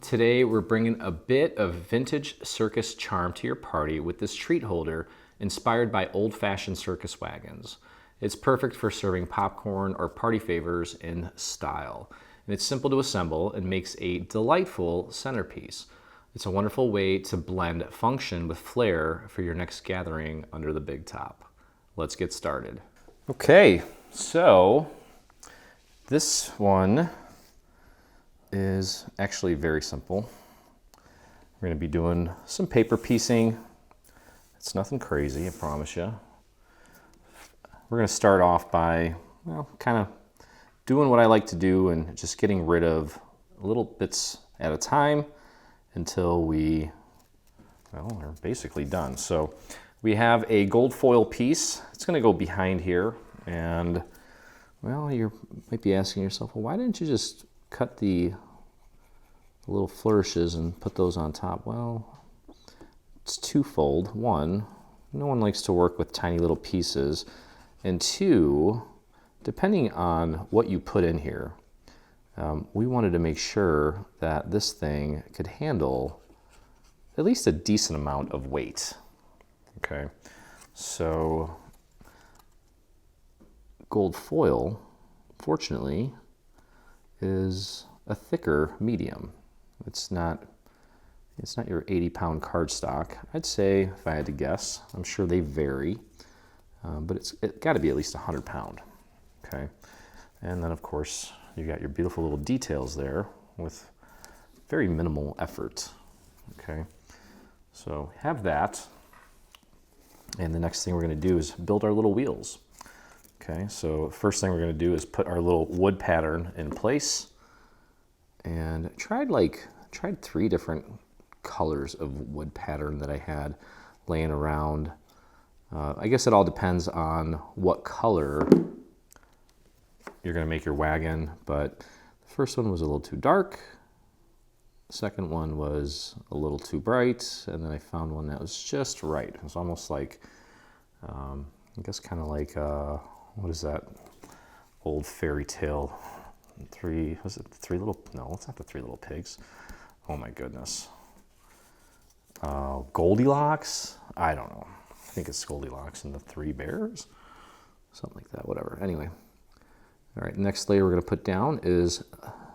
Today we're bringing a bit of vintage circus charm to your party with this treat holder inspired by old-fashioned circus wagons. It's perfect for serving popcorn or party favors in style. And it's simple to assemble and makes a delightful centerpiece. It's a wonderful way to blend function with flair for your next gathering under the big top. Let's get started. Okay, so this one is actually very simple. We're going to be doing some paper piecing. It's nothing crazy, I promise you. We're going to start off by, well, kind of doing what I like to do and just getting rid of little bits at a time until we, well, are basically done. So we have a gold foil piece. It's going to go behind here, and well, you might be asking yourself, well, why didn't you just cut the little flourishes and put those on top? Well, it's twofold. One, no one likes to work with tiny little pieces. And two, depending on what you put in here, we wanted to make sure that this thing could handle at least a decent amount of weight. Okay, so gold foil, fortunately, is a thicker medium. It's not your 80-pound cardstock. I'd say, if I had to guess, I'm sure they vary, but it's got to be at least 100 pound. Okay, and then of course you got your beautiful little details there with very minimal effort. Okay, so have that, and the next thing we're going to do is build our little wheels. Okay, so first thing we're going to do is put our little wood pattern in place, and tried 3 different colors of wood pattern that I had laying around. I guess it all depends on what color you're going to make your wagon, but the first one was a little too dark, the second one was a little too bright, and then I found one that was just right. It was almost like, I guess kind of like, what is that old fairy tale? Was it the Three Little, no, it's not the Three Little Pigs. Oh my goodness. Goldilocks? I don't know. I think it's Goldilocks and the Three Bears? Something like that, whatever. Anyway. All right, next layer we're going to put down is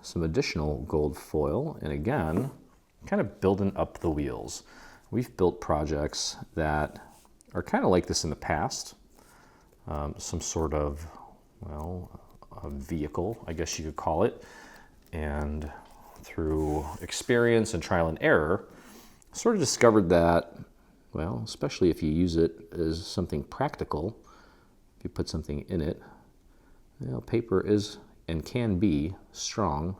some additional gold foil. And again, kind of building up the wheels. We've built projects that are kind of like this in the past. Some sort of, well, a vehicle, I guess you could call it. And through experience and trial and error, sort of discovered that, well, especially if you use it as something practical, if you put something in it, you know, paper is and can be strong,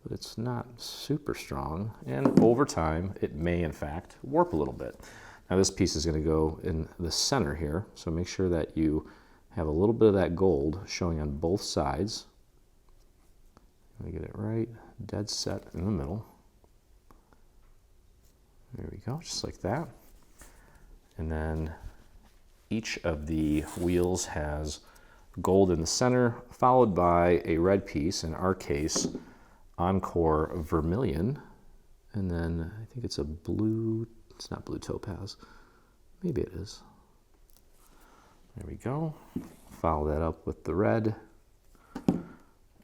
but it's not super strong. And over time, it may, in fact, warp a little bit. Now this piece is going to go in the center here, so make sure that you have a little bit of that gold showing on both sides. Let me get it right, dead set in the middle. There we go, just like that. And then each of the wheels has gold in the center, followed by a red piece, in our case, Encore Vermilion. And then I think it's a blue, it's not blue topaz. Maybe it is. There we go. Follow that up with the red.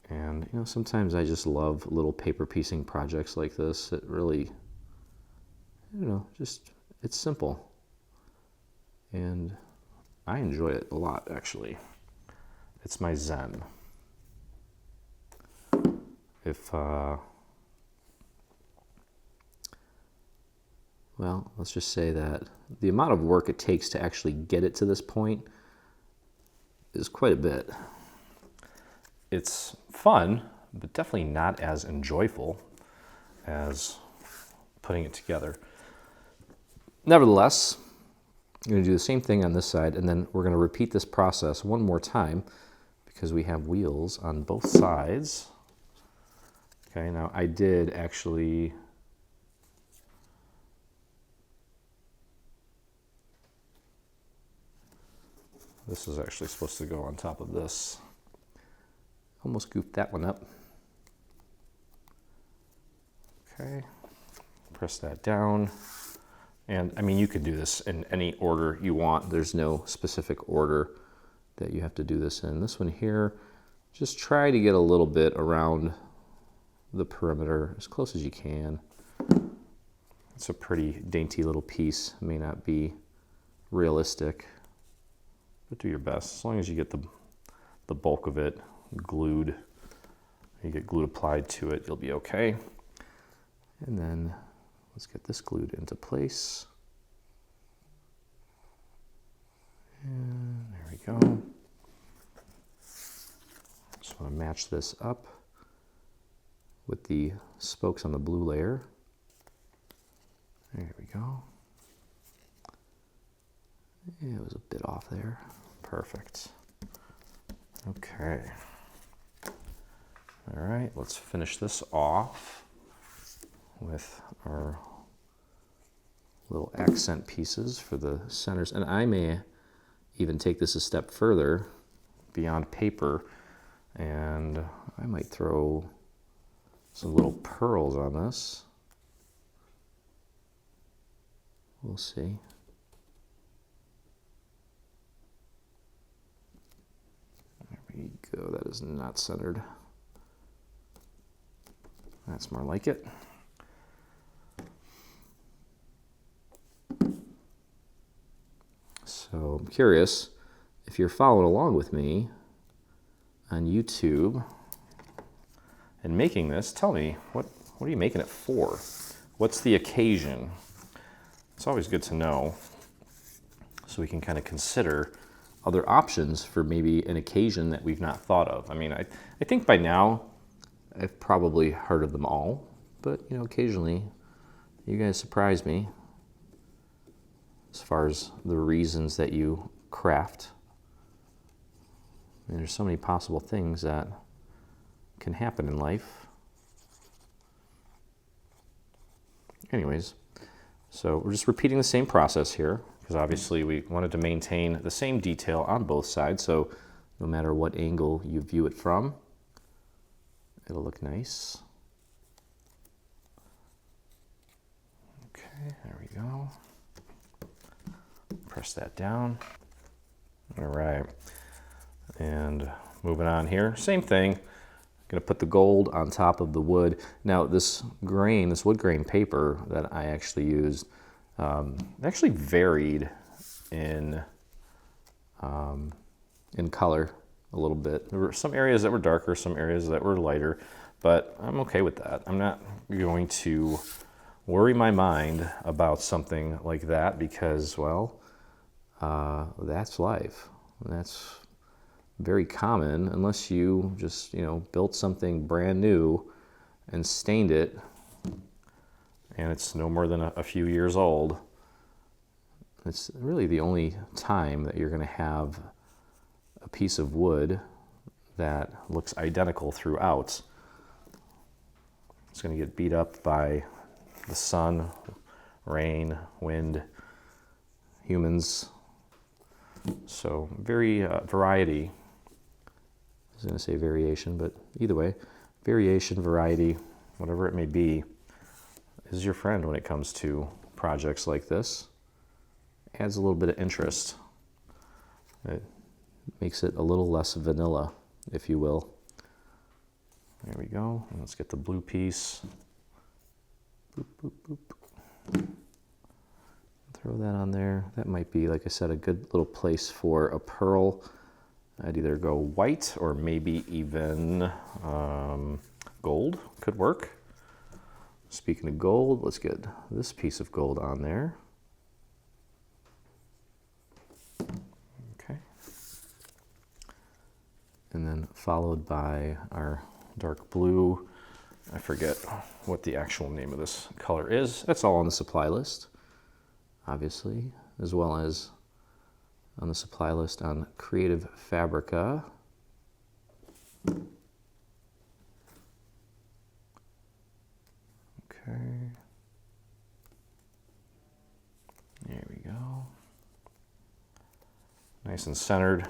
And you know, sometimes I just love little paper piecing projects like this. It really, you know, just, it's simple. And I enjoy it a lot, actually. It's my zen. If, well, let's just say that the amount of work it takes to actually get it to this point is quite a bit. It's fun, but definitely not as enjoyable as putting it together. Nevertheless, I'm going to do the same thing on this side, and then we're going to repeat this process one more time because we have wheels on both sides. Okay, now I did actually this is actually supposed to go on top of this. Almost goofed that one up. Okay, press that down. And I mean, you can do this in any order you want. There's no specific order that you have to do this in. This one here, just try to get a little bit around the perimeter as close as you can. It's a pretty dainty little piece. It may not be realistic, but do your best. As long as you get the bulk of it glued, you get glue applied to it, you'll be okay. And then let's get this glued into place. And there we go. Just want to match this up with the spokes on the blue layer. There we go. Yeah, it was a bit off there. Perfect. Okay. All right, let's finish this off with our little accent pieces for the centers. And I may even take this a step further beyond paper, and I might throw some little pearls on this. We'll see. There we go. That is not centered. That's more like it. So I'm curious if you're following along with me on YouTube and making this. Tell me, what are you making it for? What's the occasion? It's always good to know so we can kind of consider other options for maybe an occasion that we've not thought of. I mean, I think by now I've probably heard of them all, but you know, occasionally you guys surprise me as far as the reasons that you craft. I mean, there's so many possible things that can happen in life. Anyways, so we're just repeating the same process here because obviously we wanted to maintain the same detail on both sides, so no matter what angle you view it from, it'll look nice. Okay, there we go. Press that down. All right, and moving on here, same thing. Going to put the gold on top of the wood. Now this grain, this wood grain paper that I actually used, actually varied in color a little bit. There were some areas that were darker, some areas that were lighter, but I'm okay with that. I'm not going to worry my mind about something like that because, well, that's life. That's very common unless you just, you know, built something brand new and stained it and it's no more than a few years old. It's really the only time that you're going to have a piece of wood that looks identical throughout. It's going to get beat up by the sun, rain, wind, humans. So very variety. I was going to say variation, but either way, variation, variety, whatever it may be, is your friend when it comes to projects like this. Adds a little bit of interest. It makes it a little less vanilla, if you will. There we go. And let's get the blue piece. Boop, boop, boop. Throw that on there. That might be, like I said, a good little place for a pearl. I'd either go white or maybe even gold could work. Speaking of gold, let's get this piece of gold on there. Okay. And then followed by our dark blue. I forget what the actual name of this color is. That's all on the supply list, obviously, as well as on the supply list on Creative Fabrica. Okay. There we go. Nice and centered.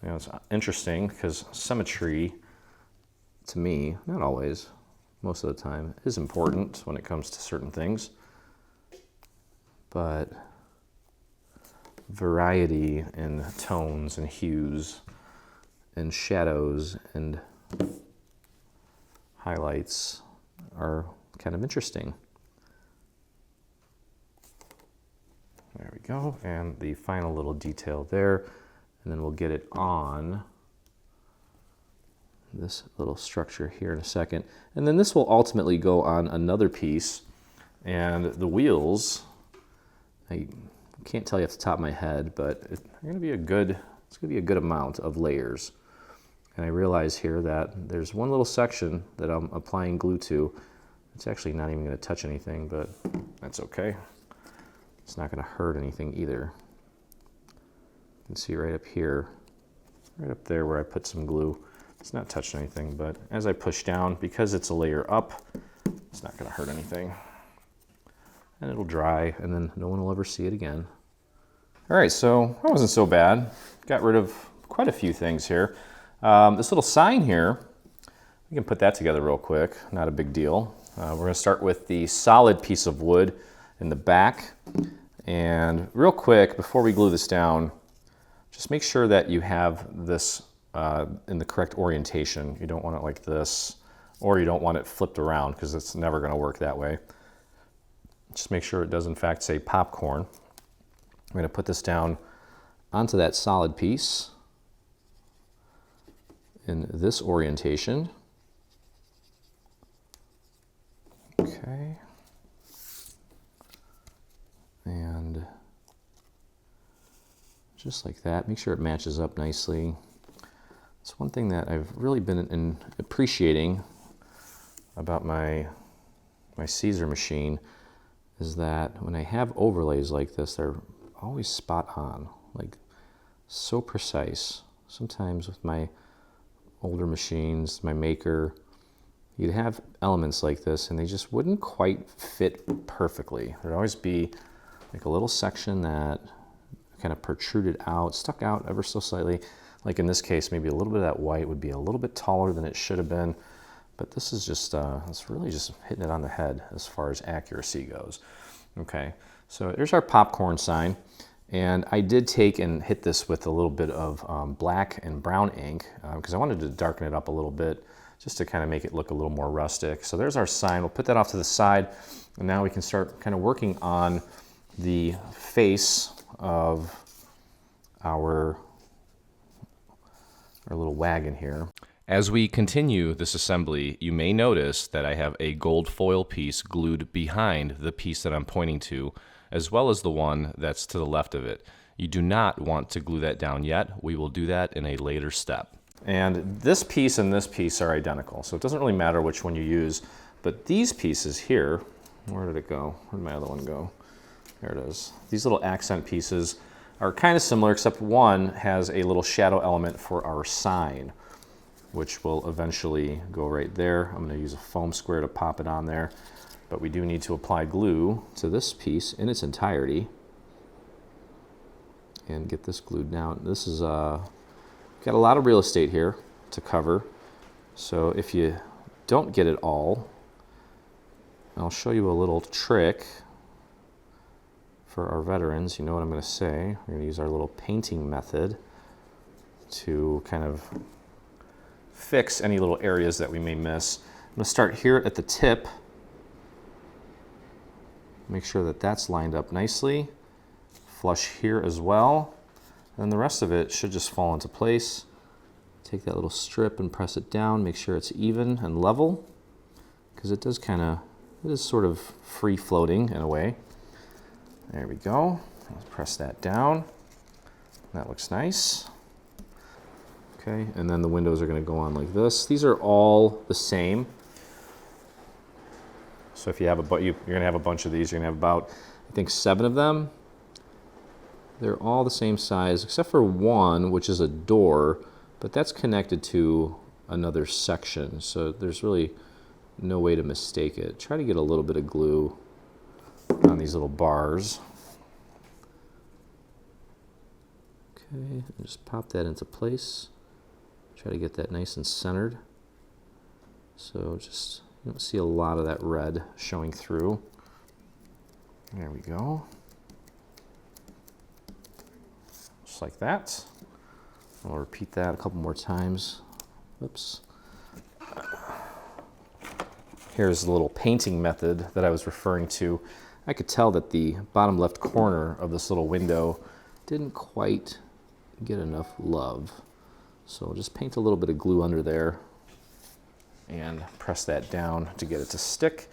You know, it's interesting because symmetry, to me, not always, most of the time is important when it comes to certain things. But variety in tones and hues and shadows and highlights are kind of interesting. There we go, and the final little detail there, and then we'll get it on this little structure here in a second. And then this will ultimately go on another piece, and the wheels, I can't tell you off the top of my head, but it's going to be a good amount of layers. And I realize here that there's one little section that I'm applying glue to. It's actually not even going to touch anything, but that's okay. It's not going to hurt anything either. You can see right up here, right up there where I put some glue. It's not touching anything, but as I push down, because it's a layer up, it's not going to hurt anything. And it'll dry, and then no one will ever see it again. All right, so that wasn't so bad. Got rid of quite a few things here. This little sign here, we can put that together real quick, not a big deal. We're going to start with the solid piece of wood in the back. And real quick, before we glue this down, just make sure that you have this in the correct orientation. You don't want it like this, or you don't want it flipped around, because it's never going to work that way. Just make sure it does in fact say popcorn. I'm going to put this down onto that solid piece in this orientation. Okay. And just like that, make sure it matches up nicely. It's one thing that I've really been appreciating about my Caesar machine is that when I have overlays like this, they're always spot on, like so precise. Sometimes with my older machines, my Maker, you'd have elements like this and they just wouldn't quite fit perfectly. There'd always be like a little section that kind of protruded out, stuck out ever so slightly. Like in this case, maybe a little bit of that white would be a little bit taller than it should have been. But this is just, it's really just hitting it on the head as far as accuracy goes. Okay, so there's our popcorn sign. And I did take and hit this with a little bit of black and brown ink because I wanted to darken it up a little bit just to kind of make it look a little more rustic. So there's our sign. We'll put that off to the side. And now we can start kind of working on the face of our little wagon here. As we continue this assembly, you may notice that I have a gold foil piece glued behind the piece that I'm pointing to, as well as the one that's to the left of it. You do not want to glue that down yet. We will do that in a later step. And this piece and this piece are identical, so it doesn't really matter which one you use. But these pieces here, where did it go? Where did my other one go? There it is. These little accent pieces are kind of similar, except one has a little shadow element for our sign, which will eventually go right there. I'm going to use a foam square to pop it on there, but we do need to apply glue to this piece in its entirety and get this glued down. This is got a lot of real estate here to cover, so if you don't get it all, I'll show you a little trick for our veterans. You know what I'm going to say. We're going to use our little painting method to kind of fix any little areas that we may miss. I'm going to start here at the tip. Make sure that that's lined up nicely. Flush here as well. And the rest of it should just fall into place. Take that little strip and press it down. Make sure it's even and level, because it does kind of, it is sort of free floating in a way. There we go. Let's press that down. That looks nice. Okay, and then the windows are going to go on like this. These are all the same. So if you have you're going to have a bunch of these. You're going to have about, I think, 7 of them. They're all the same size, except for one, which is a door, but that's connected to another section. So there's really no way to mistake it. Try to get a little bit of glue on these little bars. Okay, and just pop that into place. Try to get that nice and centered. So just You don't see a lot of that red showing through. There we go. Just like that. I'll repeat that a couple more times. Oops. Here's the little painting method that I was referring to. I could tell that the bottom left corner of this little window didn't quite get enough love. So I'll just paint a little bit of glue under there and press that down to get it to stick.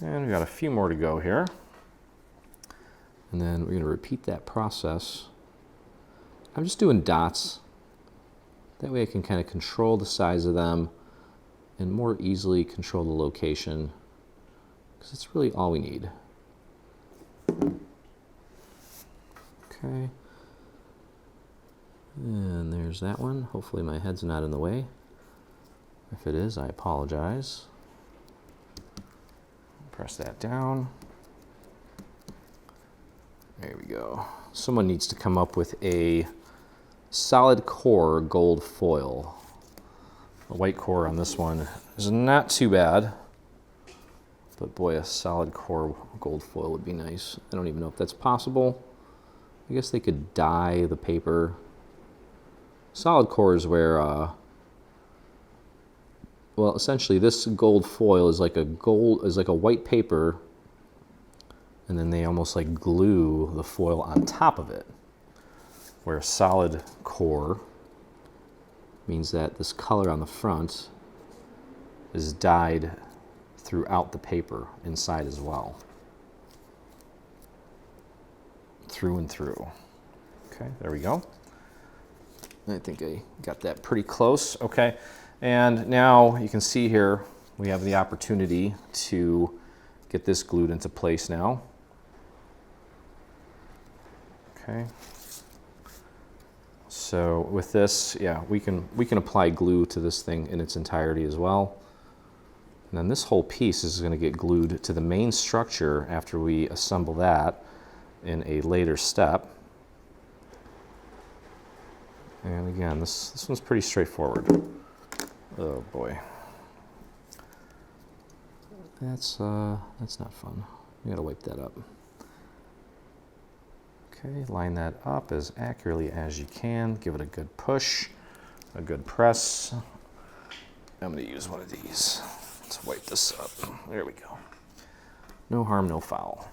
And we've got a few more to go here. And then we're going to repeat that process. I'm just doing dots. That way I can kind of control the size of them and more easily control the location, because it's really all we need. Okay. And there's that one. Hopefully my head's not in the way. If it is, I apologize. Press that down. There we go. Someone needs to come up with a solid core gold foil. The white core on this one is not too bad, but boy, a solid core gold foil would be nice. I don't even know if that's possible. I guess they could dye the paper. Solid core is where, well, essentially this gold foil is like a white paper, and then they almost like glue the foil on top of it. Where solid core means that this color on the front is dyed throughout the paper inside as well. Through and through. Okay, there we go. I think I got that pretty close. Okay, and now you can see here we have the opportunity to get this glued into place now. Okay. So with this, yeah, we can apply glue to this thing in its entirety as well. And then this whole piece is going to get glued to the main structure after we assemble that in a later step. And again, this one's pretty straightforward. Oh boy. That's not fun. We gotta wipe that up. Okay, line that up as accurately as you can. Give it a good push, a good press. I'm going to use one of these to wipe this up. There we go. No harm, no foul.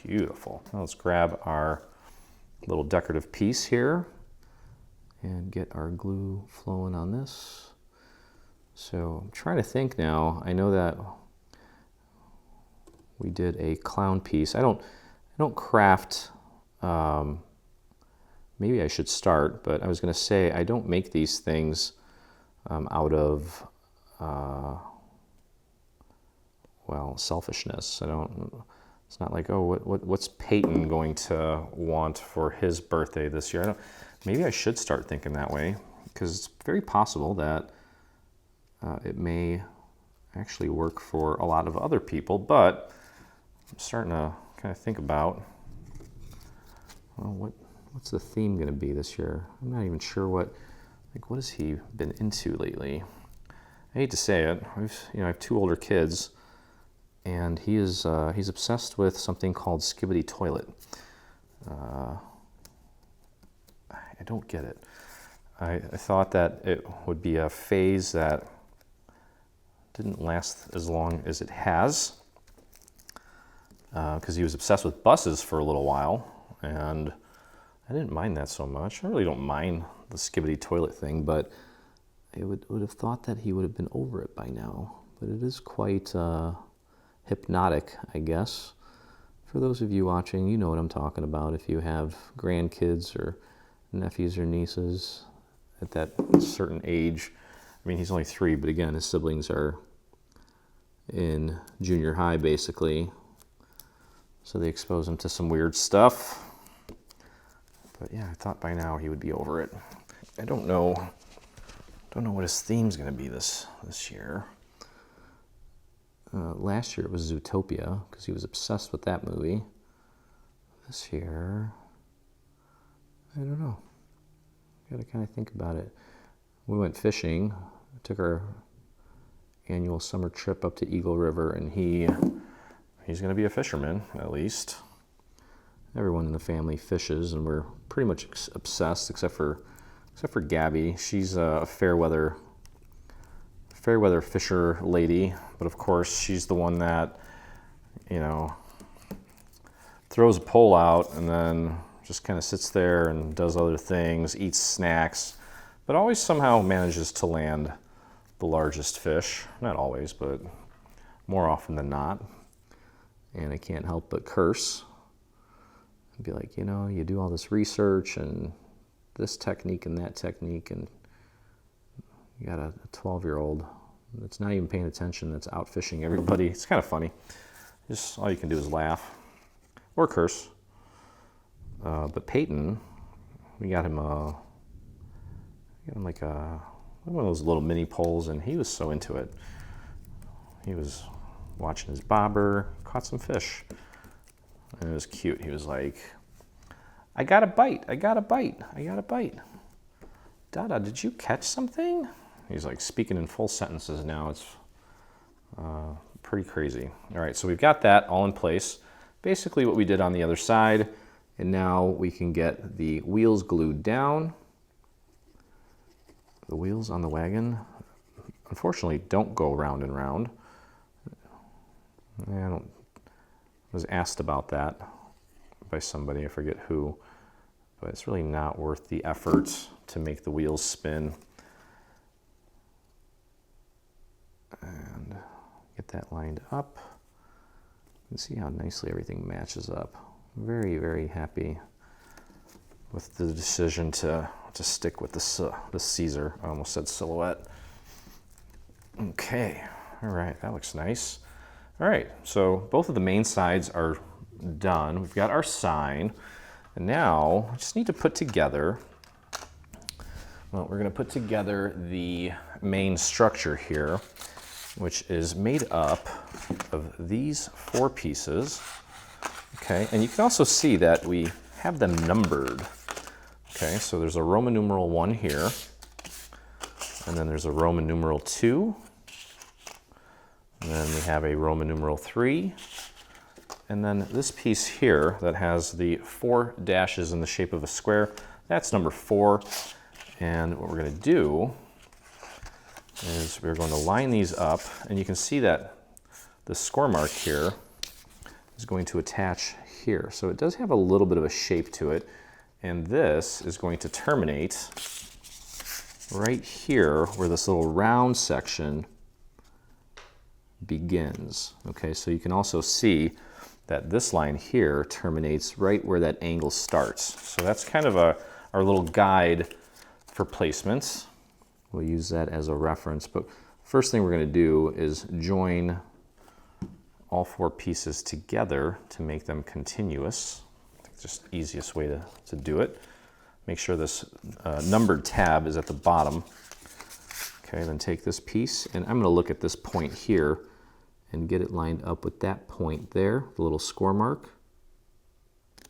Beautiful. Now let's grab our little decorative piece here and get our glue flowing on this. So I'm trying to think now. I know that we did a clown piece. I don't craft. Maybe I should start, but I was going to say I don't make these things out of well, selfishness. It's not like, oh, what's Peyton going to want for his birthday this year? Maybe I should start thinking that way, because it's very possible that it may actually work for a lot of other people. But I'm starting to kind of think about, well, what's the theme going to be this year? I'm not even sure what has he been into lately? I hate to say it. I have two older kids, and he's obsessed with something called Skibbity Toilet. I don't get it. I thought that it would be a phase that didn't last as long as it has, because he was obsessed with buses for a little while, and I didn't mind that so much. I really don't mind the Skibbity Toilet thing, but I would have thought that he would have been over it by now. But it is quite hypnotic, I guess. For those of you watching, you know what I'm talking about. If you have grandkids or nephews or nieces at that certain age. I mean, he's only 3, but again, his siblings are in junior high, basically. So they expose him to some weird stuff. But yeah, I thought by now he would be over it. I don't know what his theme's going to be this year. Last year it was Zootopia, because he was obsessed with that movie. This year, I don't know. Got to kind of think about it. We went fishing. I took our annual summer trip up to Eagle River, and he's going to be a fisherman, at least. Everyone in the family fishes, and we're pretty much obsessed, except for Gabby. She's a fair weather fisher lady, but of course she's the one that, you know, throws a pole out and then just kind of sits there and does other things, eats snacks, but always somehow manages to land the largest fish. Not always, but more often than not. And I can't help but curse and be like, you know, you do all this research and this technique and that technique, and you got a 12-year-old that's not even paying attention, that's out fishing everybody. It's kind of funny. Just all you can do is laugh or curse. But Peyton, we got him like one of those little mini poles, and he was so into it. He was watching his bobber, caught some fish, and it was cute. He was like, I got a bite, I got a bite, I got a bite. Dada, did you catch something? He's like speaking in full sentences now. It's pretty crazy. All right, so we've got that all in place. Basically what we did on the other side, and now we can get the wheels glued down. The wheels on the wagon, unfortunately, don't go round and round. I was asked about that by somebody, I forget who, but it's really not worth the effort to make the wheels spin. And get that lined up. You can see how nicely everything matches up. Very, very happy with the decision to stick with the Caesar. I almost said silhouette. Okay, all right, that looks nice. All right, so both of the main sides are done. We've got our sign, and now we just need to put together, well, we're gonna put together the main structure here, which is made up of these 4 pieces. Okay, and you can also see that we have them numbered. Okay, so there's a Roman numeral 1 here, and then there's a Roman numeral 2, and then we have a Roman numeral 3, and then this piece here that has the 4 dashes in the shape of a square, that's number 4. And what we're going to do is we're going to line these up, and you can see that the score mark here is going to attach here. So it does have a little bit of a shape to it, and this is going to terminate right here where this little round section begins. Okay, so you can also see that this line here terminates right where that angle starts. So that's kind of our little guide for placements. We'll use that as a reference, but first thing we're going to do is join all 4 pieces together to make them continuous. I think it's just the easiest way to do it. Make sure this numbered tab is at the bottom. Okay, then take this piece, and I'm going to look at this point here and get it lined up with that point there, the little score mark,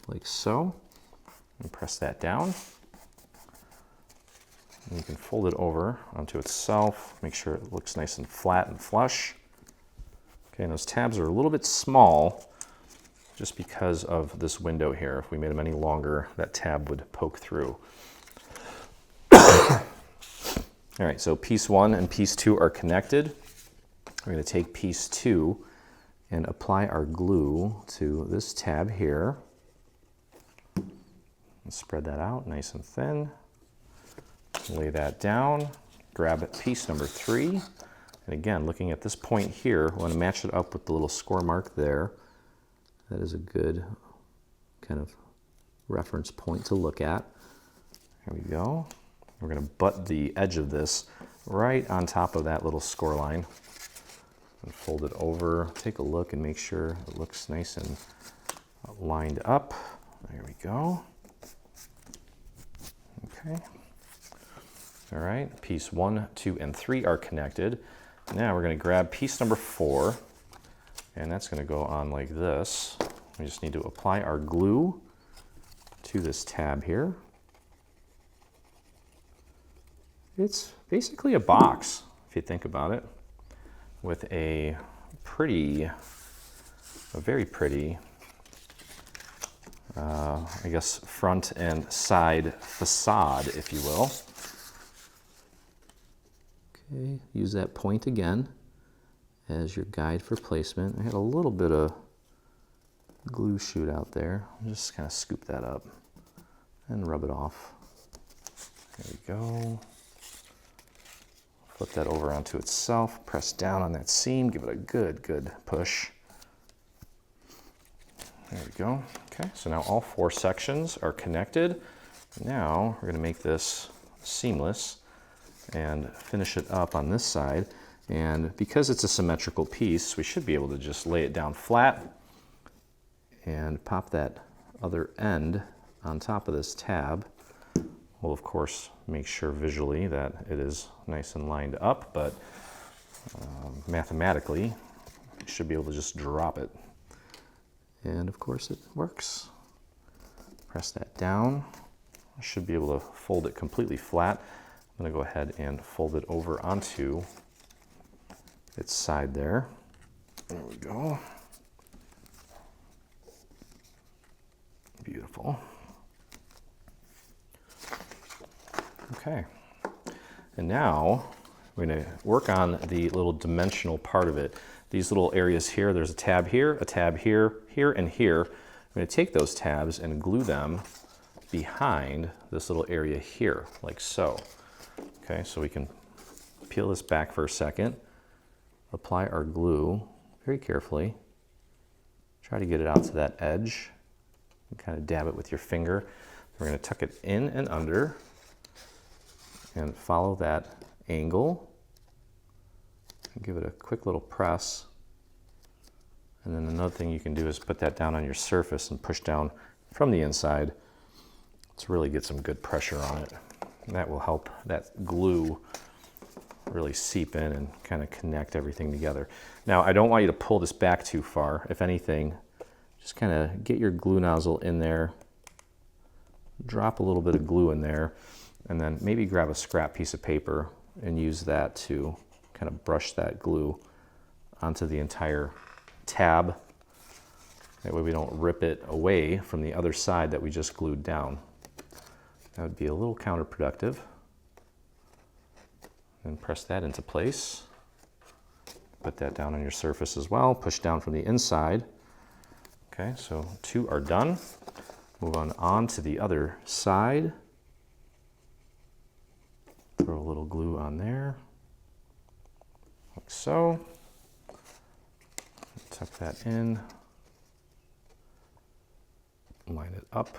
like so. And press that down. And you can fold it over onto itself, make sure it looks nice and flat and flush. Okay, and those tabs are a little bit small just because of this window here. If we made them any longer, that tab would poke through. All right, so piece 1 and piece 2 are connected. We're going to take piece 2 and apply our glue to this tab here. And spread that out nice and thin. Lay that down, grab piece number 3, and again, looking at this point here, we want to match it up with the little score mark there. That is a good kind of reference point to look at. There we go. We're going to butt the edge of this right on top of that little score line and fold it over. Take a look and make sure it looks nice and lined up. There we go. Okay. All right, piece 1, 2, and 3 are connected. Now we're going to grab piece number 4, and that's going to go on like this. We just need to apply our glue to this tab here. It's basically a box, if you think about it. with a very pretty, I guess, front and side facade, if you will. Okay, use that point again as your guide for placement. I had a little bit of glue shoot out there. I'll just kind of scoop that up and rub it off. There we go. Flip that over onto itself, press down on that seam, give it a good push. There we go. Okay, so now all 4 sections are connected. Now we're going to make this seamless and finish it up on this side. And because it's a symmetrical piece, we should be able to just lay it down flat and pop that other end on top of this tab. We'll of course make sure visually that it is nice and lined up, but mathematically you should be able to just drop it. And of course it works. Press that down. I should be able to fold it completely flat. I'm going to go ahead and fold it over onto its side there. There we go. Beautiful. Okay, and now we're going to work on the little dimensional part of it. These little areas here, there's a tab here, here, and here. I'm going to take those tabs and glue them behind this little area here, like so. Okay, so we can peel this back for a second, apply our glue very carefully, try to get it out to that edge, and kind of dab it with your finger. We're going to tuck it in and under, and follow that angle and give it a quick little press. And then another thing you can do is put that down on your surface and push down from the inside to really get some good pressure on it. And that will help that glue really seep in and kind of connect everything together. Now, I don't want you to pull this back too far. If anything, just kind of get your glue nozzle in there, drop a little bit of glue in there, and then maybe grab a scrap piece of paper and use that to kind of brush that glue onto the entire tab. That way we don't rip it away from the other side that we just glued down. That would be a little counterproductive. And press that into place. Put that down on your surface as well. Push down from the inside. Okay, so 2 are done. Move on to the other side. Throw a little glue on there, like so. Tuck that in. Line it up,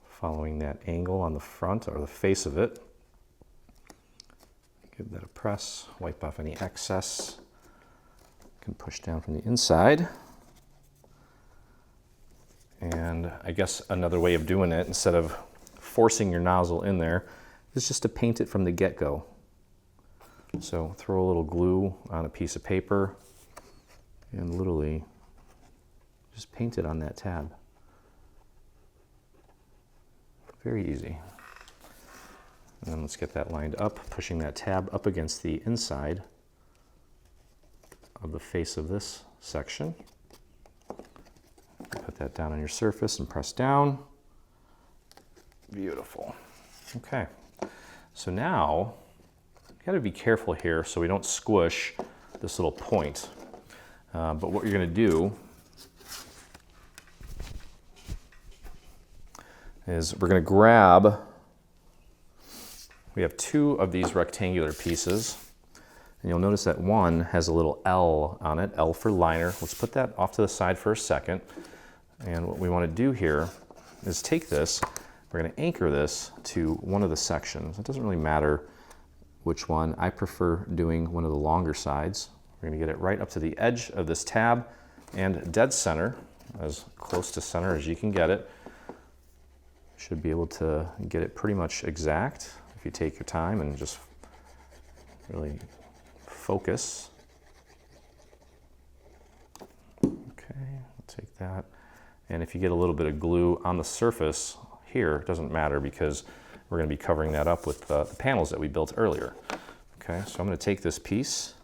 following that angle on the front or the face of it. Give that a press, wipe off any excess. You can push down from the inside. And I guess another way of doing it, instead of forcing your nozzle in there, is just to paint it from the get-go. So throw a little glue on a piece of paper and literally just paint it on that tab. Very easy. And then let's get that lined up, pushing that tab up against the inside of the face of this section. Put that down on your surface and press down. Beautiful. Okay. So now, you got to be careful here so we don't squish this little point. But what you're going to do is we're going to grab, we have 2 of these rectangular pieces, and you'll notice that one has a little L on it, L for liner. Let's put that off to the side for a second. And what we want to do here is take this, we're going to anchor this to one of the sections. It doesn't really matter which one. I prefer doing one of the longer sides. We're going to get it right up to the edge of this tab and dead center, as close to center as you can get it. Should be able to get it pretty much exact if you take your time and just really focus. Okay, I'll take that. And if you get a little bit of glue on the surface here, it doesn't matter because we're going to be covering that up with the panels that we built earlier. Okay, so I'm going to take this piece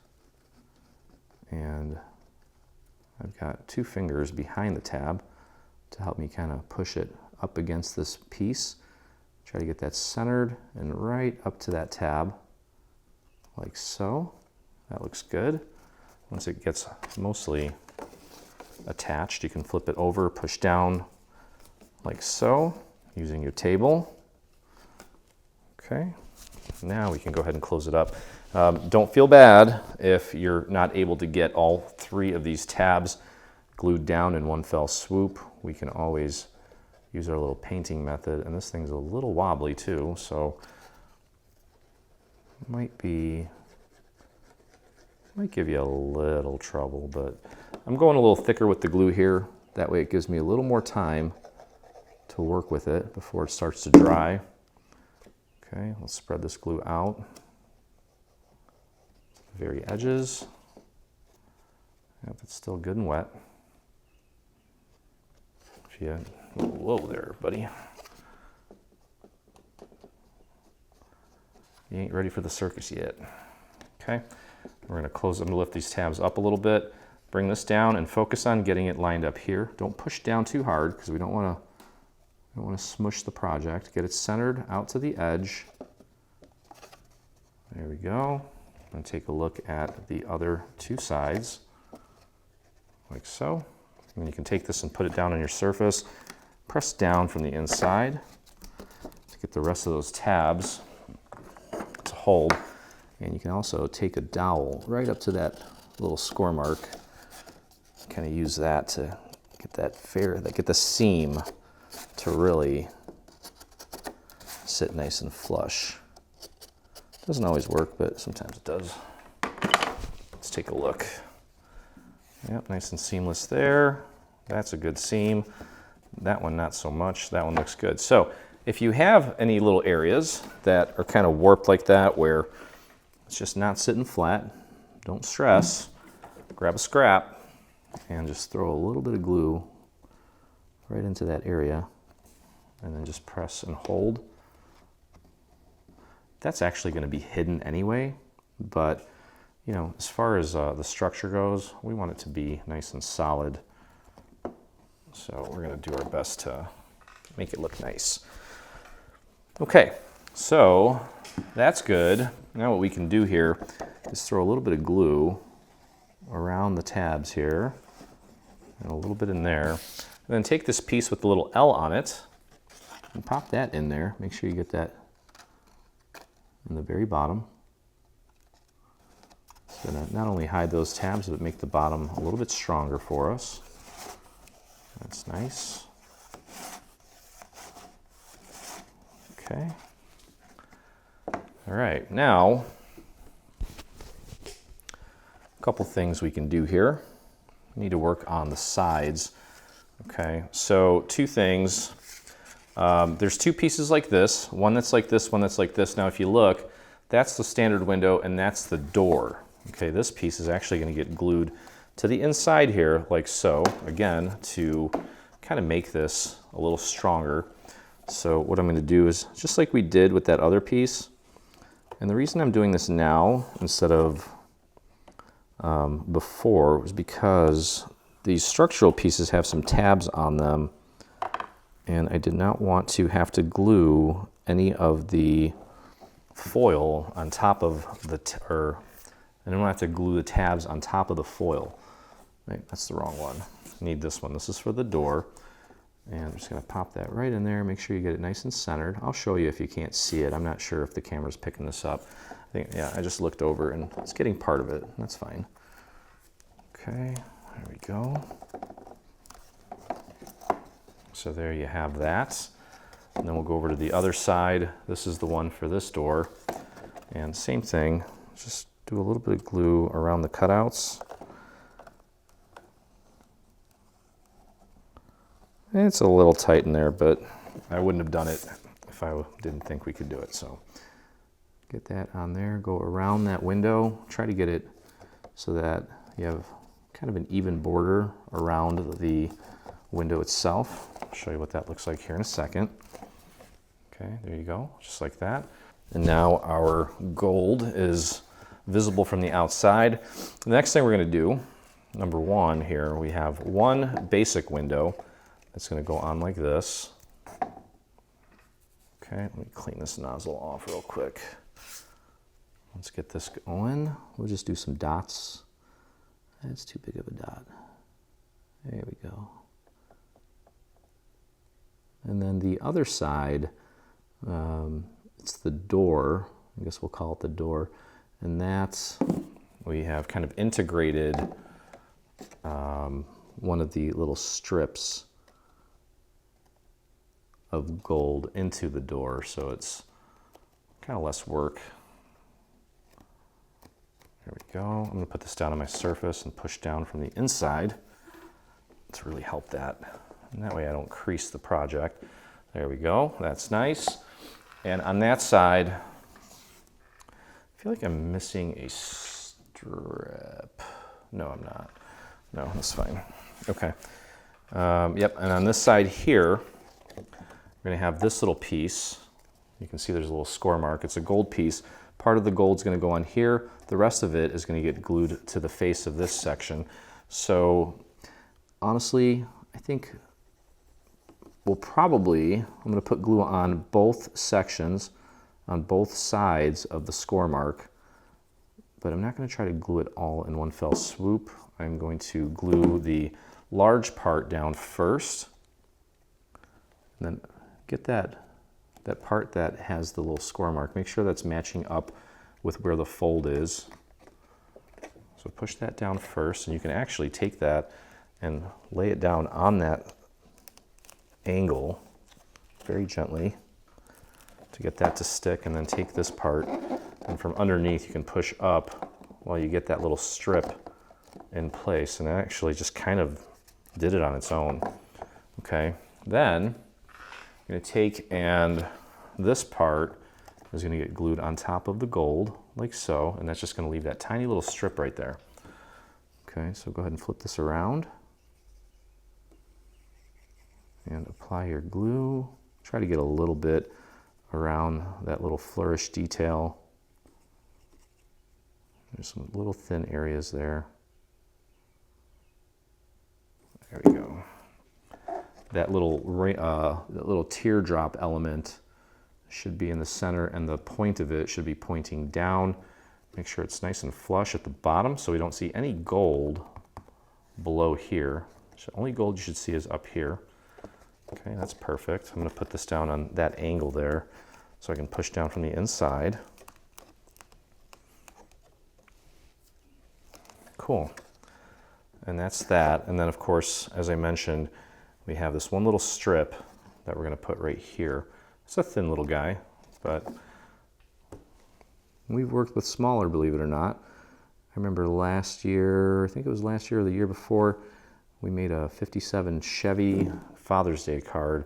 And I've got 2 fingers behind the tab to help me kind of push it up against this piece. Try to get that centered and right up to that tab, like so. That looks good. Once it gets mostly attached, you can flip it over, push down like so, using your table. Okay, now we can go ahead and close it up. Don't feel bad if you're not able to get all 3 of these tabs glued down in one fell swoop. We can always use our little painting method, and this thing's a little wobbly too, so might give you a little trouble, but I'm going a little thicker with the glue here. That way it gives me a little more time to work with it before it starts to dry. Okay, let's spread this glue out. The very edges. Yep, it's still good and wet. If you, whoa there, buddy. You ain't ready for the circus yet. Okay, we're gonna close, I'm gonna lift these tabs up a little bit, bring this down and focus on getting it lined up here. Don't push down too hard because we don't wanna smush the project. Get it centered out to the edge. There we go. I'm gonna take a look at the other 2 sides, like so. And you can take this and put it down on your surface. Press down from the inside to get the rest of those tabs to hold. And you can also take a dowel right up to that little score mark. Kind of use that to get get the seam to really sit nice and flush. Doesn't always work, but sometimes it does. Let's take a look. Yep, nice and seamless there. That's a good seam. That one not so much. That one looks good. So if you have any little areas that are kind of warped like that where it's just not sitting flat, don't stress. Grab a scrap and just throw a little bit of glue right into that area and then just press and hold. That's actually going to be hidden anyway, but you know, as far as the structure goes, we want it to be nice and solid. So we're going to do our best to make it look nice. Okay, so that's good. Now what we can do here is throw a little bit of glue around the tabs here and a little bit in there. And then take this piece with the little L on it and pop that in there. Make sure you get that in the very bottom. It's going to not only hide those tabs, but make the bottom a little bit stronger for us. That's nice. Okay. All right, now a couple things we can do here. We need to work on the sides. Okay, so 2 things. There's 2 pieces like this, one that's like this, one that's like this. Now if you look, that's the standard window and that's the door. Okay, this piece is actually going to get glued to the inside here like so, again, to kind of make this a little stronger. So what I'm going to do is just like we did with that other piece, and the reason I'm doing this now instead of before was because these structural pieces have some tabs on them, and I did not want to have to glue any of the foil on top of I don't have to glue the tabs on top of the foil. Right, that's the wrong one. I need this one. This is for the door. And I'm just going to pop that right in there. Make sure you get it nice and centered. I'll show you if you can't see it. I'm not sure if the camera's picking this up. I think, yeah, I just looked over and it's getting part of it. That's fine. Okay, there we go. So there you have that. And then we'll go over to the other side. This is the one for this door. And same thing, just do a little bit of glue around the cutouts. It's a little tight in there, but I wouldn't have done it if I didn't think we could do it. So get that on there, go around that window, try to get it so that you have kind of an even border around the window itself. I'll show you what that looks like here in a second. Okay, there you go, just like that. And now our gold is visible from the outside. The next thing we're going to do, number one here, we have one basic window that's going to go on like this. Okay, let me clean this nozzle off real quick. Let's get this going. We'll just do some dots. That's too big of a dot. There we go. And then the other side, it's the door. I guess we'll call it the door. And that's, we have kind of integrated one of the little strips of gold into the door, so it's kind of less work. There we go. I'm going to put this down on my surface and push down from the inside to really help that. And that way I don't crease the project. There we go. That's nice. And on that side, I feel like I'm missing a strip. No, I'm not. No, that's fine. Okay. Yep, and on this side here, we're going to have this little piece. You can see there's a little score mark. It's a gold piece. Part of the gold's going to go on here. The rest of it is going to get glued to the face of this section. So honestly, I think we'll probably, I'm going to put glue on both sections, on both sides of the score mark, but I'm not going to try to glue it all in one fell swoop. I'm going to glue the large part down first, and then get that part that has the little score mark. Make sure that's matching up with where the fold is. So push that down first, and you can actually take that and lay it down on that angle very gently to get that to stick, and then take this part, and from underneath you can push up while you get that little strip in place. And it actually just kind of did it on its own. Okay, then I'm going to take, and this part is going to get glued on top of the gold like so, and that's just going to leave that tiny little strip right there. Okay, so go ahead and flip this around and apply your glue. Try to get a little bit around that little flourish detail. There's some little thin areas there. There we go. That little teardrop element should be in the center, and the point of it should be pointing down. Make sure it's nice and flush at the bottom so we don't see any gold below here. So only gold you should see is up here. Okay, that's perfect. I'm going to put this down on that angle there so I can push down from the inside. Cool. And that's that. And then of course, as I mentioned, we have this one little strip that we're going to put right here. It's a thin little guy, but we've worked with smaller, believe it or not. I remember last year, I think it was last year or the year before, we made a 57 Chevy Father's Day card,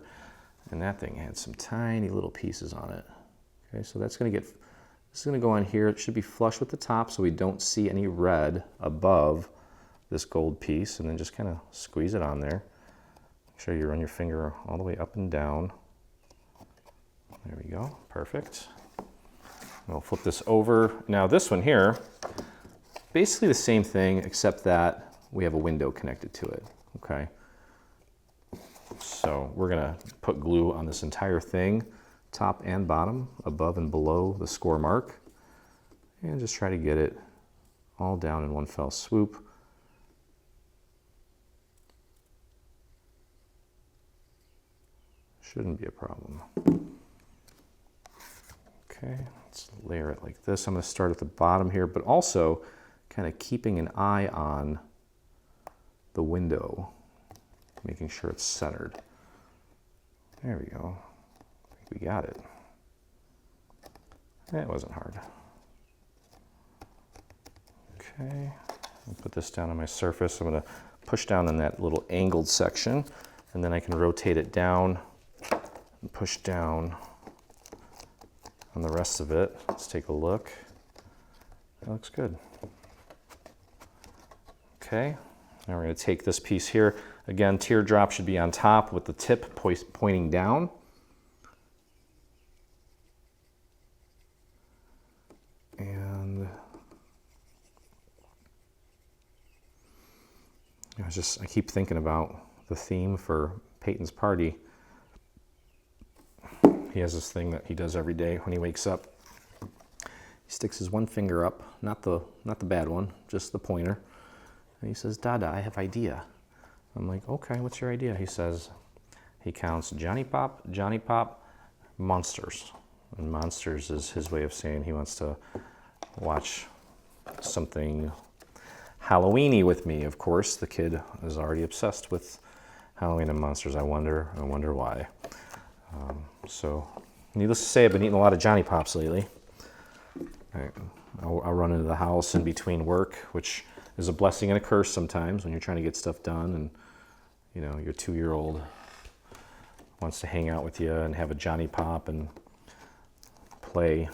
and that thing had some tiny little pieces on it. Okay, so that's going to get, this is going to go on here. It should be flush with the top so we don't see any red above this gold piece, and then just kind of squeeze it on there. Make sure you run your finger all the way up and down. There we go, perfect. We'll flip this over. Now this one here, basically the same thing except that we have a window connected to it, okay? So we're gonna put glue on this entire thing, top and bottom, above and below the score mark, and just try to get it all down in one fell swoop. Shouldn't be a problem. Okay, let's layer it like this. I'm going to start at the bottom here, but also kind of keeping an eye on the window, making sure it's centered. There we go. I think we got it. That wasn't hard. Okay, I'll put this down on my surface. I'm going to push down on that little angled section, and then I can rotate it down and push down on the rest of it. Let's take a look. That looks good. Okay, now we're going to take this piece here. Again, teardrop should be on top with the tip pointing down. And I keep thinking about the theme for Peyton's party. He has this thing that he does every day when he wakes up. He sticks his one finger up, not the bad one, just the pointer. And he says, "Dada, I have idea." I'm like, "Okay, what's your idea?" He says, he counts Johnny Pop, monsters. And monsters is his way of saying he wants to watch something Halloween-y with me. Of course, the kid is already obsessed with Halloween and monsters. I wonder why. So, needless to say, I've been eating a lot of Johnny Pops lately. I'll run into the house in between work, which is a blessing and a curse sometimes when you're trying to get stuff done, and you know your 2-year-old wants to hang out with you and have a Johnny Pop and play.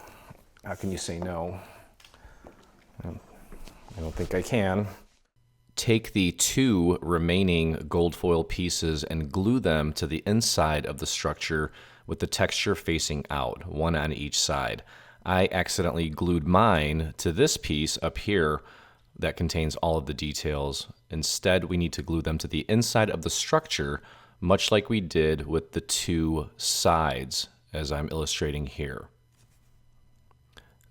How can you say no? I don't think I can. Take the 2 remaining gold foil pieces and glue them to the inside of the structure with the texture facing out, one on each side. I accidentally glued mine to this piece up here that contains all of the details. Instead, we need to glue them to the inside of the structure, much like we did with the 2 sides, as I'm illustrating here.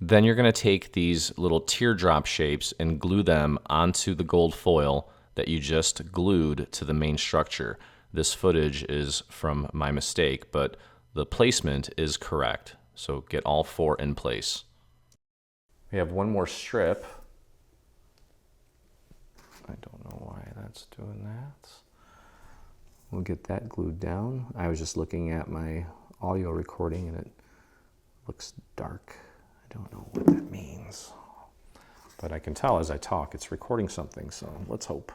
Then you're going to take these little teardrop shapes and glue them onto the gold foil that you just glued to the main structure. This footage is from my mistake, but the placement is correct. So get all 4 in place. We have one more strip. I don't know why that's doing that. We'll get that glued down. I was just looking at my audio recording and it looks dark. I don't know what that means, but I can tell as I talk it's recording something, so let's hope.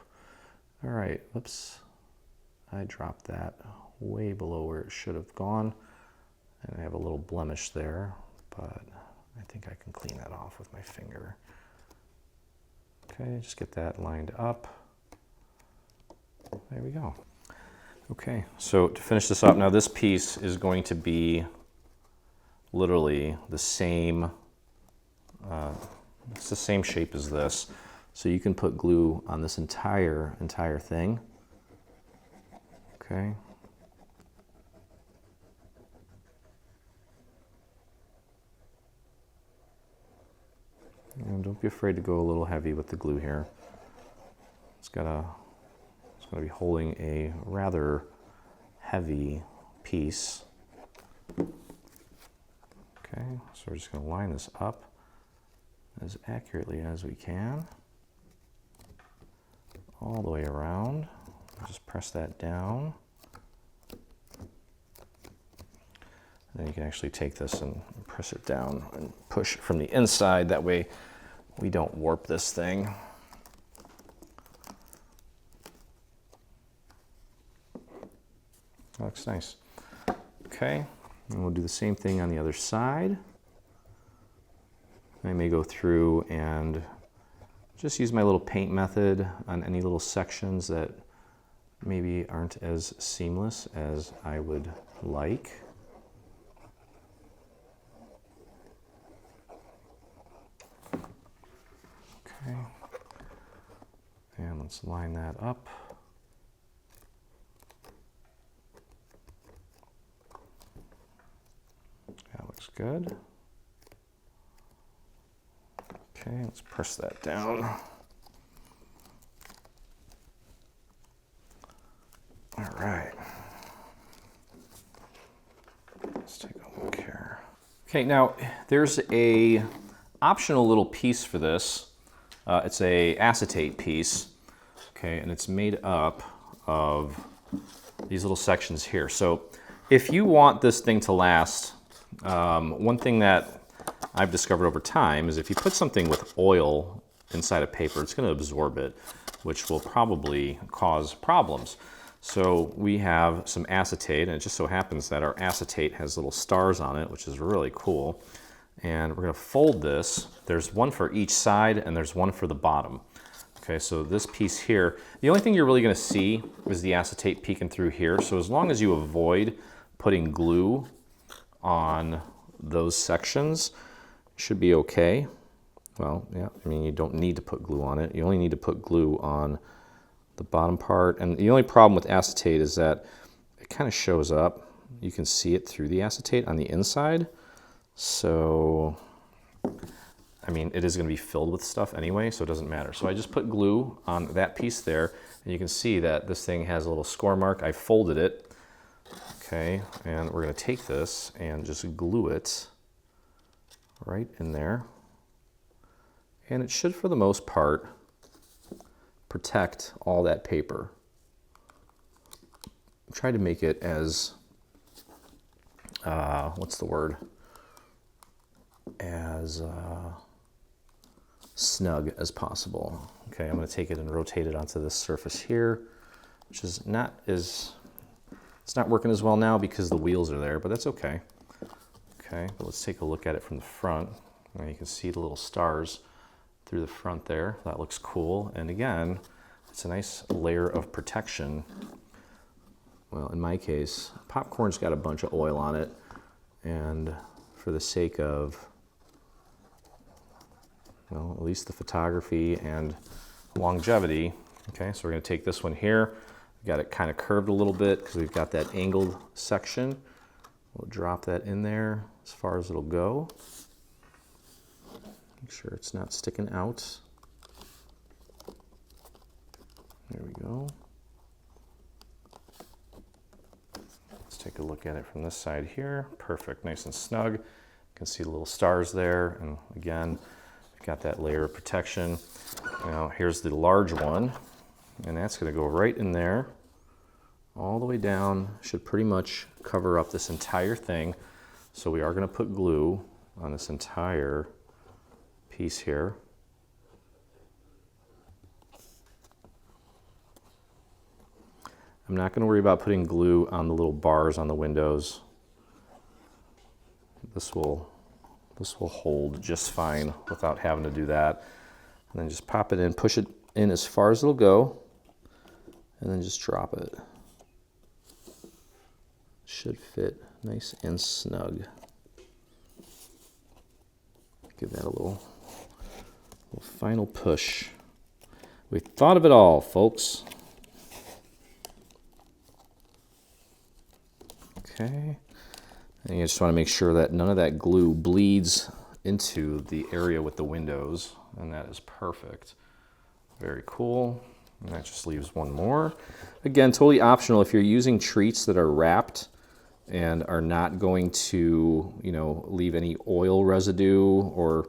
All right, oops, I dropped that way below where it should have gone, and I have a little blemish there, but I think I can clean that off with my finger. Okay, just get that lined up. There we go. Okay, so to finish this up, now this piece is going to be literally the same. It's the same shape as this, so you can put glue on this entire thing. Okay. And don't be afraid to go a little heavy with the glue here. It's going to be holding a rather heavy piece. Okay, so we're just going to line this up as accurately as we can, all the way around. Just press that down. And then you can actually take this and press it down and push from the inside. That way we don't warp this thing. That looks nice. Okay, and we'll do the same thing on the other side. I may go through and just use my little paint method on any little sections that maybe aren't as seamless as I would like. Okay, and let's line that up. That looks good. Okay, let's press that down. All right. Let's take a look here. Okay, now there's a optional little piece for this. It's a acetate piece. Okay, and it's made up of these little sections here. So if you want this thing to last, one thing that I've discovered over time is if you put something with oil inside a paper, it's going to absorb it, which will probably cause problems. So we have some acetate, and it just so happens that our acetate has little stars on it, which is really cool. And we're going to fold this. There's one for each side, and there's one for the bottom. Okay, so this piece here, the only thing you're really going to see is the acetate peeking through here. So as long as you avoid putting glue on those sections, should be okay. Well, yeah, I mean, you don't need to put glue on it. You only need to put glue on the bottom part. And the only problem with acetate is that it kind of shows up. You can see it through the acetate on the inside. So, I mean, it is going to be filled with stuff anyway, so it doesn't matter. So I just put glue on that piece there, and you can see that this thing has a little score mark. I folded it. Okay, and we're going to take this and just glue it right in there. And it should, for the most part, protect all that paper. Try to make it as, what's the word? As snug as possible. Okay, I'm going to take it and rotate it onto this surface here, which is not as, it's not working as well now because the wheels are there, but that's okay. Okay, but let's take a look at it from the front. And you can see the little stars through the front there. That looks cool. And again, it's a nice layer of protection. Well, in my case, popcorn's got a bunch of oil on it, and for the sake of, well, at least the photography and longevity. Okay, so we're going to take this one here. We've got it kind of curved a little bit because we've got that angled section. We'll drop that in there as far as it'll go. Make sure it's not sticking out. There we go. Let's take a look at it from this side here. Perfect, nice and snug. You can see the little stars there, and again, we've got that layer of protection. Now here's the large one, and that's going to go right in there, all the way down. Should pretty much cover up this entire thing. So we are going to put glue on this entire piece here. I'm not going to worry about putting glue on the little bars on the windows. This will hold just fine without having to do that. And then just pop it in, push it in as far as it'll go, and then just drop it. Should fit nice and snug. Give that a little final push. We thought of it all, folks. Okay, and you just want to make sure that none of that glue bleeds into the area with the windows, and that is perfect. Very cool. And that just leaves one more. Again, totally optional if you're using treats that are wrapped and are not going to, you know, leave any oil residue or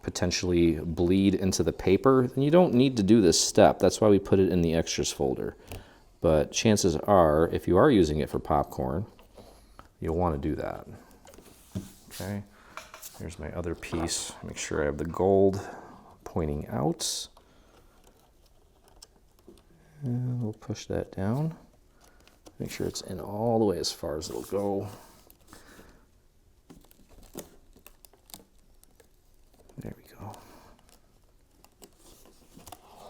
potentially bleed into the paper, then you don't need to do this step. That's why we put it in the extras folder. But chances are, if you are using it for popcorn, you'll want to do that. Okay, here's my other piece. Make sure I have the gold pointing out. And we'll push that down. Make sure it's in all the way as far as it'll go. There we go.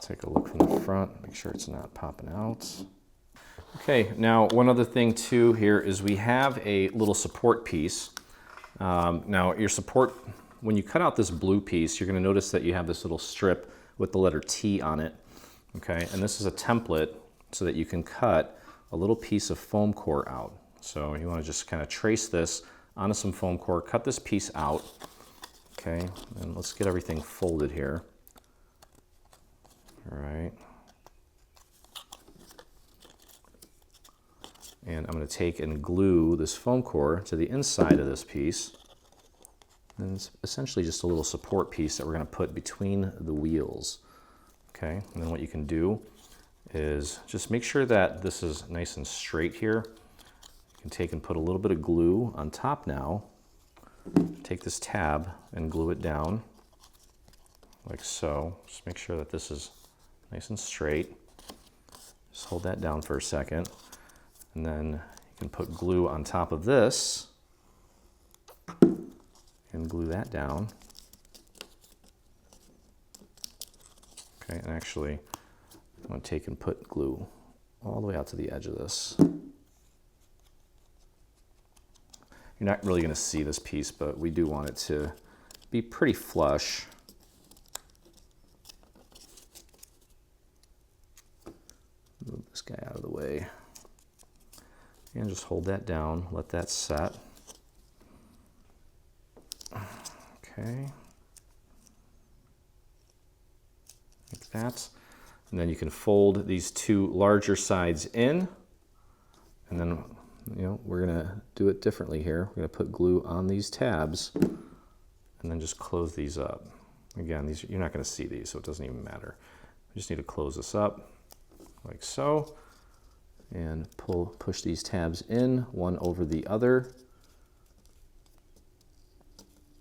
Take a look from the front, make sure it's not popping out. Okay, now one other thing too here is we have a little support piece. Now your support, when you cut out this blue piece, you're going to notice that you have this little strip with the letter T on it. Okay, and this is a template so that you can cut a little piece of foam core out. So you want to just kind of trace this onto some foam core, cut this piece out. Okay, and let's get everything folded here. All right. And I'm going to take and glue this foam core to the inside of this piece. And it's essentially just a little support piece that we're going to put between the wheels. Okay, and then what you can do is just make sure that this is nice and straight here. You can take and put a little bit of glue on top now. Take this tab and glue it down like so. Just make sure that this is nice and straight. Just hold that down for a second. And then you can put glue on top of this and glue that down. Okay, and actually I'm going to take and put glue all the way out to the edge of this. You're not really going to see this piece, but we do want it to be pretty flush. out of the way. And just hold that down, let that set. Okay. Like that. And then you can fold these two larger sides in. And then, we're gonna do it differently here. We're gonna put glue on these tabs and then just close these up. Again, these, you're not gonna see these, so it doesn't even matter. We just need to close this up like so. And push these tabs in, one over the other.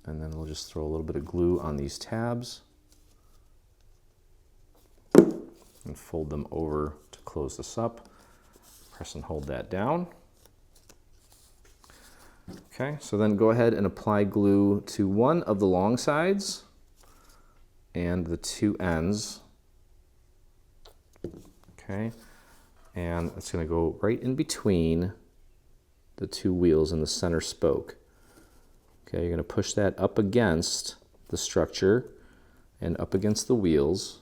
And then we'll just throw a little bit of glue on these tabs and fold them over to close this up. Press and hold that down. Okay, so then go ahead and apply glue to one of the long sides and the two ends. Okay. And it's going to go right in between the two wheels and the center spoke. Okay, you're going to push that up against the structure and up against the wheels.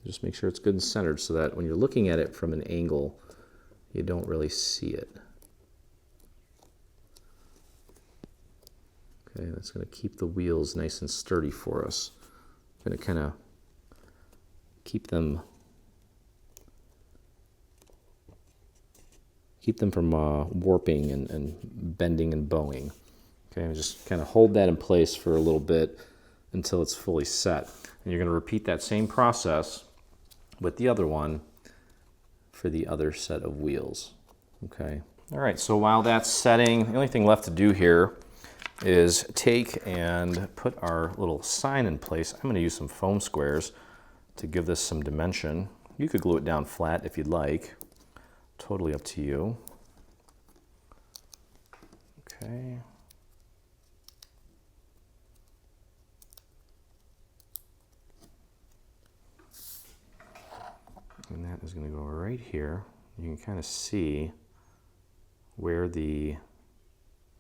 Just make sure it's good and centered so that when you're looking at it from an angle, you don't really see it. Okay, that's going to keep the wheels nice and sturdy for us. I'm going to kind of keep them from warping and bending and bowing. Okay, and just kind of hold that in place for a little bit until it's fully set. And you're going to repeat that same process with the other one for the other set of wheels. Okay. All right, so while that's setting, the only thing left to do here is take and put our little sign in place. I'm going to use some foam squares to give this some dimension. You could glue it down flat if you'd like. Totally up to you. Okay. And that is going to go right here. You can kind of see where the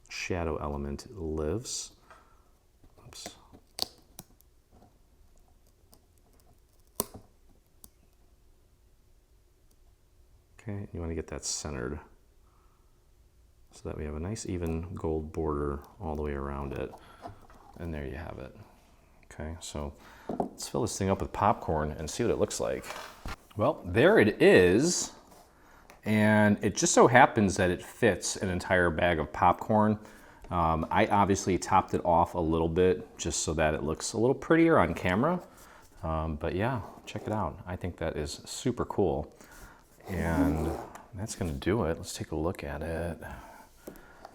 shadow element lives. Oops. Okay, you want to get that centered so that we have a nice even gold border all the way around it. And there you have it. Okay, so let's fill this thing up with popcorn and see what it looks like. Well, there it is. And it just so happens that it fits an entire bag of popcorn. I obviously topped it off a little bit just so that it looks a little prettier on camera. But yeah, check it out. I think that is super cool. And that's going to do it. Let's take a look at it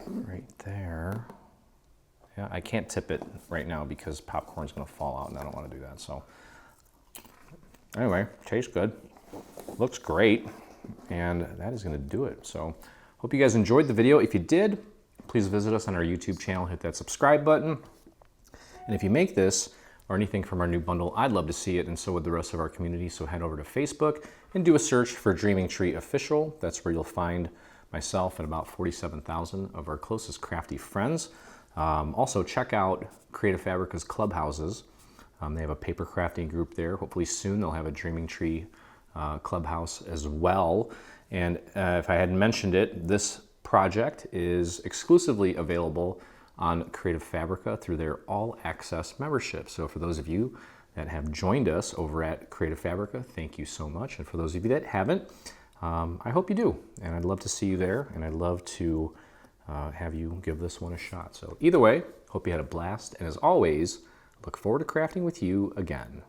right there. Yeah, I can't tip it right now because popcorn's going to fall out and I don't want to do that. So anyway, tastes good. Looks great. And that is going to do it. So hope you guys enjoyed the video. If you did, please visit us on our YouTube channel. Hit that subscribe button. And if you make this or anything from our new bundle, I'd love to see it, and so would the rest of our community. So head over to Facebook and do a search for Dreaming Tree Official. That's where you'll find myself and about 47,000 of our closest crafty friends. Also, check out Creative Fabrica's Clubhouses. They have a paper crafting group there. Hopefully soon they'll have a Dreaming Tree Clubhouse as well. And if I hadn't mentioned it, this project is exclusively available on Creative Fabrica through their all-access membership. So for those of you that have joined us over at Creative Fabrica, thank you so much. And for those of you that haven't, I hope you do. And I'd love to see you there, and I'd love to have you give this one a shot. So either way, hope you had a blast. And as always, look forward to crafting with you again.